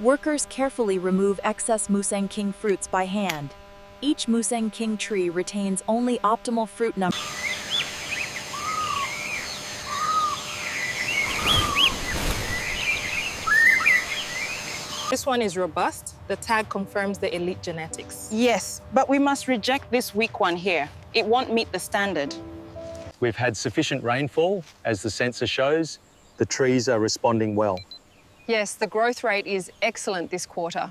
Workers carefully remove excess Musang King fruits by hand. Each Musang King tree retains only optimal fruit number. This one is robust. The tag confirms the elite genetics. Yes, but we must reject this weak one here. It won't meet the standard. We've had sufficient rainfall, as the sensor shows. The trees are responding well. Yes, the growth rate is excellent this quarter.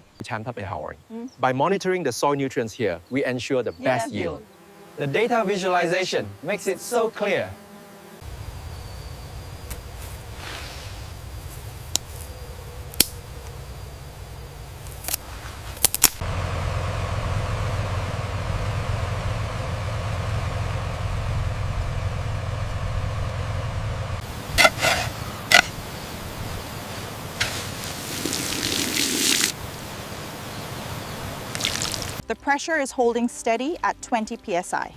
By monitoring the soil nutrients here, we ensure the best yield. The data visualization makes it so clear. The pressure is holding steady at 20 psi.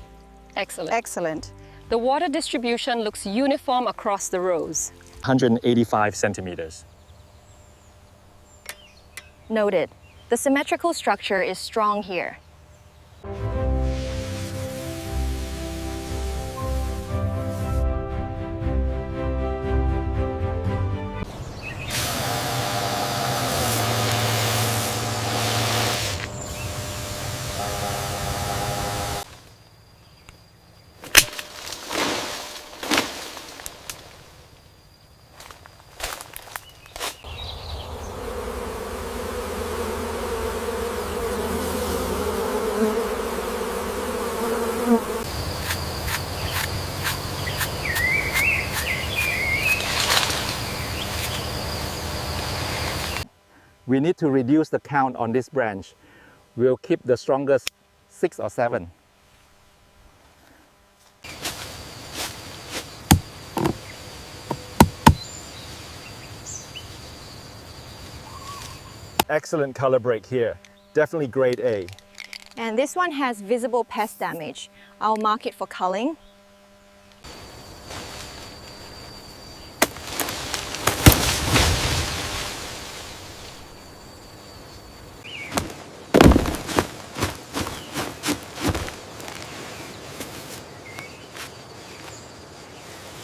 Excellent. Excellent. The water distribution looks uniform across the rows. 185 centimeters. Noted. The symmetrical structure is strong here. We need to reduce the count on this branch. We'll keep the strongest 6 or 7. Excellent color break here. Definitely grade A. And this one has visible pest damage. I'll mark it for culling.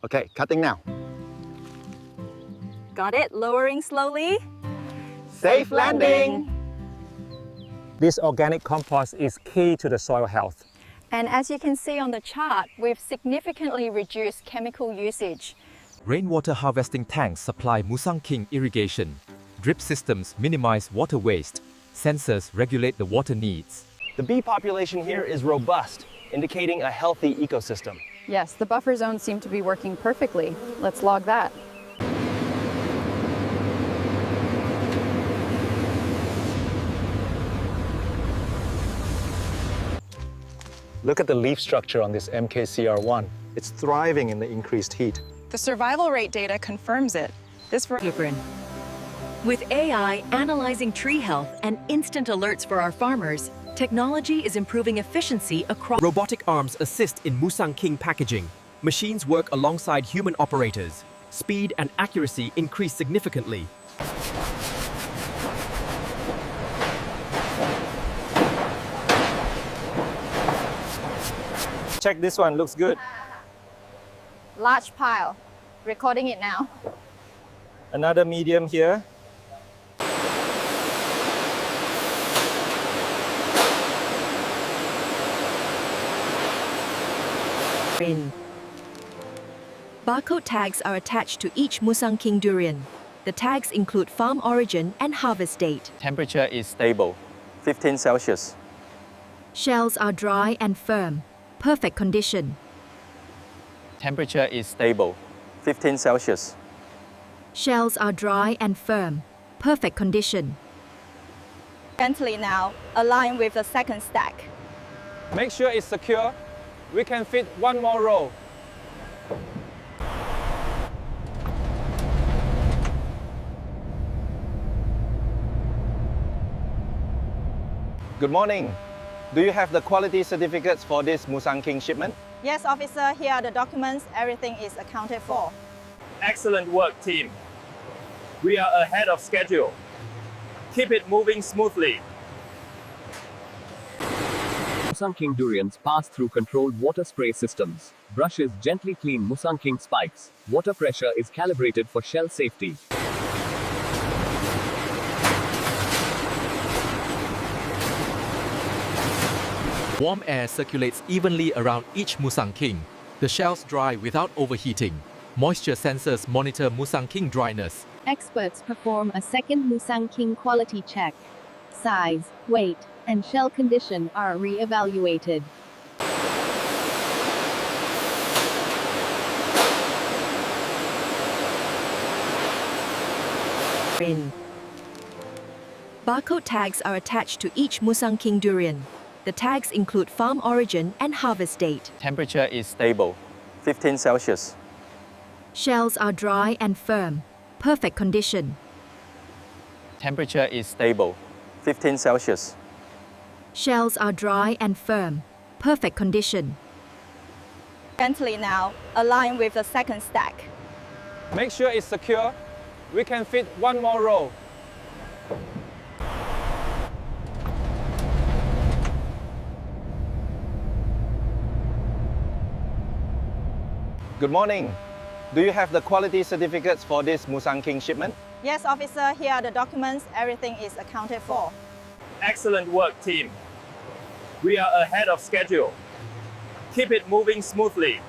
Okay, cutting now. Got it? Lowering slowly. Safe landing! This organic compost is key to the soil health. And as you can see on the chart, we've significantly reduced chemical usage. Rainwater harvesting tanks supply Musang King irrigation. Drip systems minimize water waste. Sensors regulate the water needs. The bee population here is robust, indicating a healthy ecosystem. Yes, the buffer zones seem to be working perfectly. Let's log that. Look at the leaf structure on this MKCR1. It's thriving in the increased heat. The survival rate data confirms it. This With AI analyzing tree health and instant alerts for our farmers, technology is improving efficiency across. Robotic arms assist in Musang King packaging. Machines work alongside human operators. Speed and accuracy increase significantly. Check this one, looks good. Large pile. Recording it now. Another medium here. Barcode tags are attached to each Musang King durian. The tags include farm origin and harvest date. Temperature is stable, 15 Celsius. Shells are dry and firm. Perfect condition. Temperature is stable, 15 Celsius. Shells are dry and firm. Perfect condition. Gently now, align with the second stack. Make sure it's secure. We can fit one more row. Good morning. Do you have the quality certificates for this Musang King shipment? Yes, officer, here are the documents. Everything is accounted for. Excellent work, team. We are ahead of schedule. Keep it moving smoothly. Musang King durians pass through controlled water spray systems. Brushes gently clean Musang King spikes. Water pressure is calibrated for shell safety. Warm air circulates evenly around each Musang King. The shells dry without overheating. Moisture sensors monitor Musang King dryness. Experts perform a second Musang King quality check. Size, weight, and shell condition are re-evaluated. Barcode tags are attached to each Musang King durian. The tags include farm origin and harvest date. Temperature is stable, 15 Celsius. Shells are dry and firm. Perfect condition. Temperature is stable, 15 Celsius. Shells are dry and firm. Perfect condition. Gently now, align with the second stack. Make sure it's secure. We can fit one more row. Good morning. Do you have the quality certificates for this Musang King shipment? Yes, officer, here are the documents. Everything is accounted for. Excellent work, team. We are ahead of schedule. Keep it moving smoothly.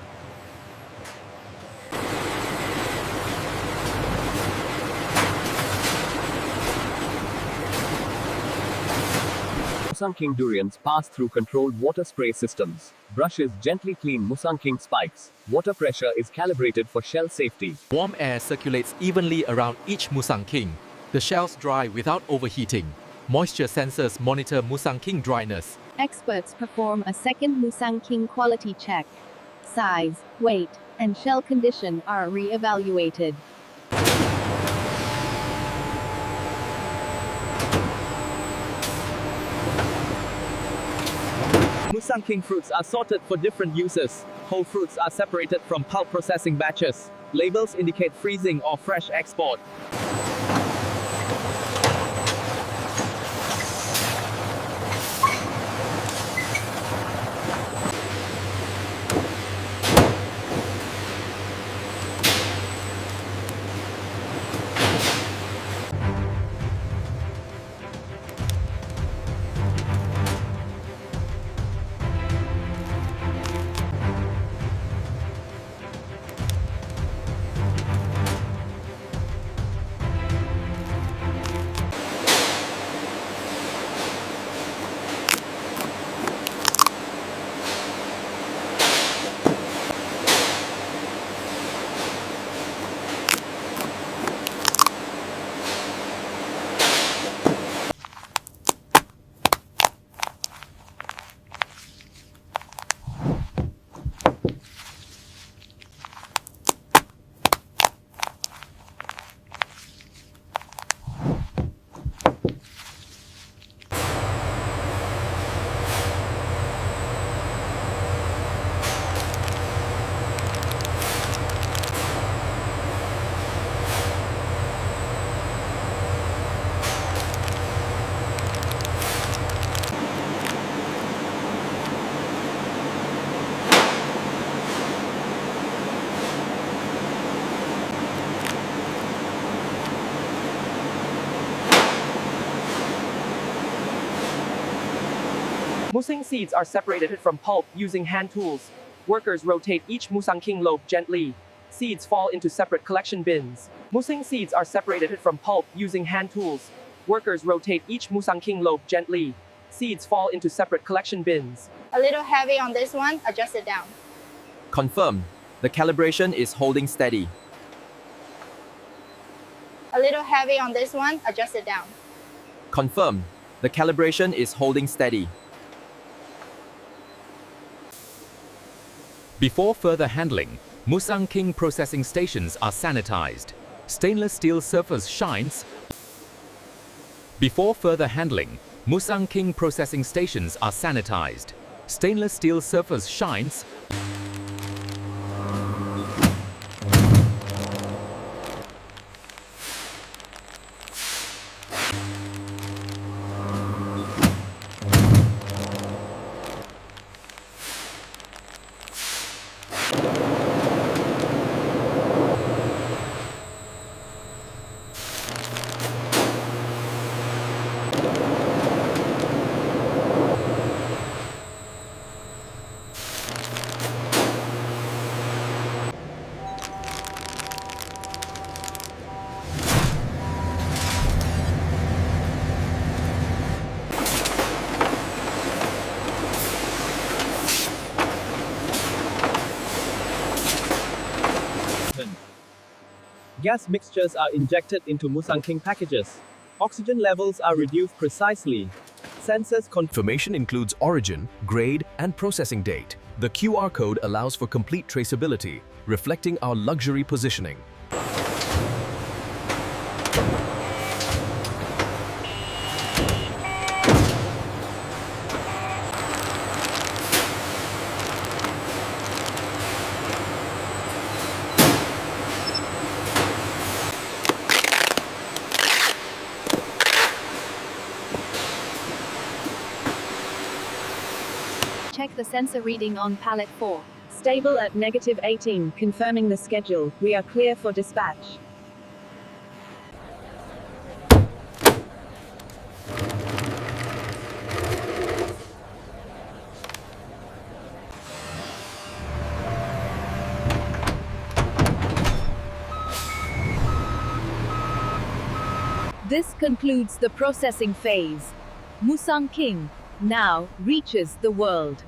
Musang King durians pass through controlled water spray systems. Brushes gently clean Musang King spikes. Water pressure is calibrated for shell safety. Warm air circulates evenly around each Musang King. The shells dry without overheating. Moisture sensors monitor Musang King dryness. Experts perform a second Musang King quality check. Size, weight, and shell condition are re-evaluated. Musang King fruits are sorted for different uses. Whole fruits are separated from pulp processing batches. Labels indicate freezing or fresh export. Musang seeds are separated from pulp using hand tools. Workers rotate each Musang King lobe gently. Seeds fall into separate collection bins. Musang seeds are separated from pulp using hand tools. Workers rotate each Musang King lobe gently. Seeds fall into separate collection bins. A little heavy on this one, adjust it down. Confirmed. The calibration is holding steady. A little heavy on this one, adjust it down. Confirmed. The calibration is holding steady. Before further handling, Musang King processing stations are sanitized. Stainless steel surface shines. Before further handling, Musang King processing stations are sanitized. Stainless steel surface shines. Gas mixtures are injected into Musang King packages. Oxygen levels are reduced precisely. Sensors Information includes origin, grade, and processing date. The QR code allows for complete traceability, reflecting our luxury positioning. Check the sensor reading on pallet 4. Stable at -18, confirming the schedule. We are clear for dispatch. This concludes the processing phase. Musang King now reaches the world.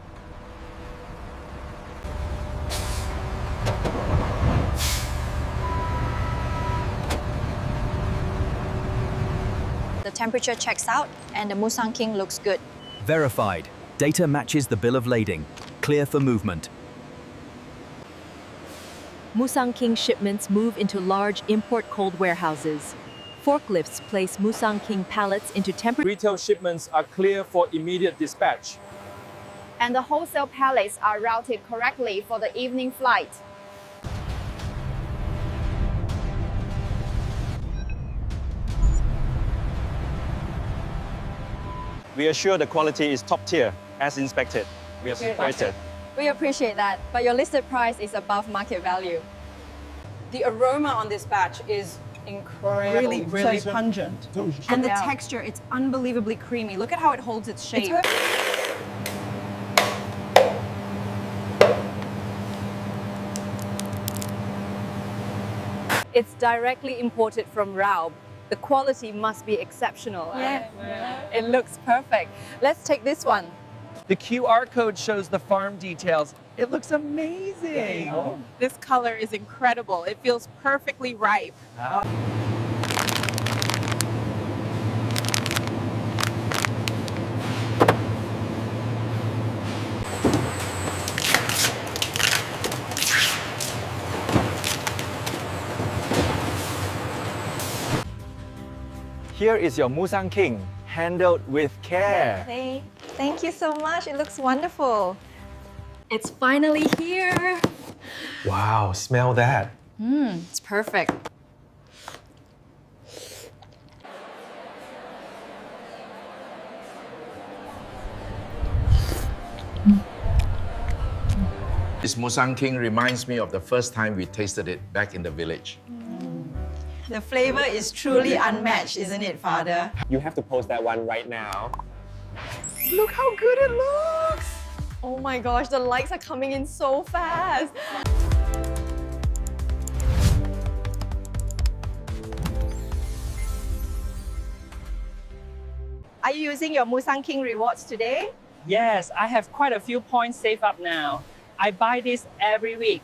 The temperature checks out and the Musang King looks good. Verified. Data matches the bill of lading. Clear for movement. Musang King shipments move into large import cold warehouses. Forklifts place Musang King pallets into temporary. Retail shipments are clear for immediate dispatch. And the wholesale pallets are routed correctly for the evening flight. We assure the quality is top tier, as inspected. We are separated. We appreciate that, but your listed price is above market value. The aroma on this batch is incredible, really pungent. And the texture, it's unbelievably creamy. Look at how it holds its shape. It's directly imported from Raub. The quality must be exceptional. It looks perfect. Let's take this one. The QR code shows the farm details. It looks amazing. This color is incredible. It feels perfectly ripe. Here is your Musang King, handled with care. Thank you so much. It looks wonderful. It's finally here. Wow, smell that. It's perfect. This Musang King reminds me of the first time we tasted it back in the village. The flavor is truly unmatched, isn't it, Father? You have to post that one right now. Look how good it looks! Oh my gosh, the likes are coming in so fast. Are you using your Musang King rewards today? Yes, I have quite a few points saved up now. I buy this every week.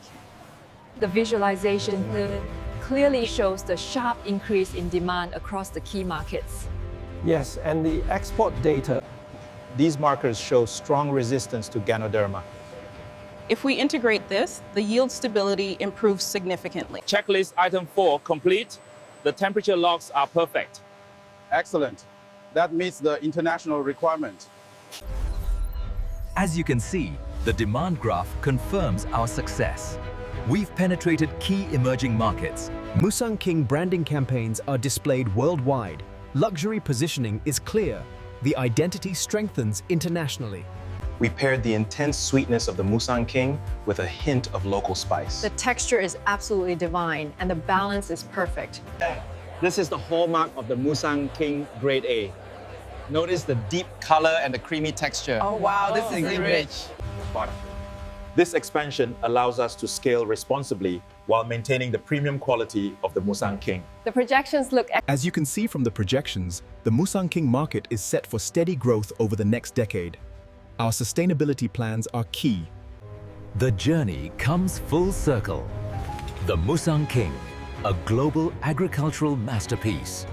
The visualization clearly shows the sharp increase in demand across the key markets. Yes, and the export data. These markers show strong resistance to Ganoderma. If we integrate this, the yield stability improves significantly. Checklist item 4 complete. The temperature logs are perfect. Excellent. That meets the international requirement. As you can see, the demand graph confirms our success. We've penetrated key emerging markets. Musang King branding campaigns are displayed worldwide. Luxury positioning is clear. The identity strengthens internationally. We paired the intense sweetness of the Musang King with a hint of local spice. The texture is absolutely divine and the balance is perfect. This is the hallmark of the Musang King Grade A. Notice the deep color and the creamy texture. Oh wow, this is rich. This expansion allows us to scale responsibly while maintaining the premium quality of the Musang King. The projections look As you can see from the projections, the Musang King market is set for steady growth over the next decade. Our sustainability plans are key. The journey comes full circle. The Musang King, a global agricultural masterpiece.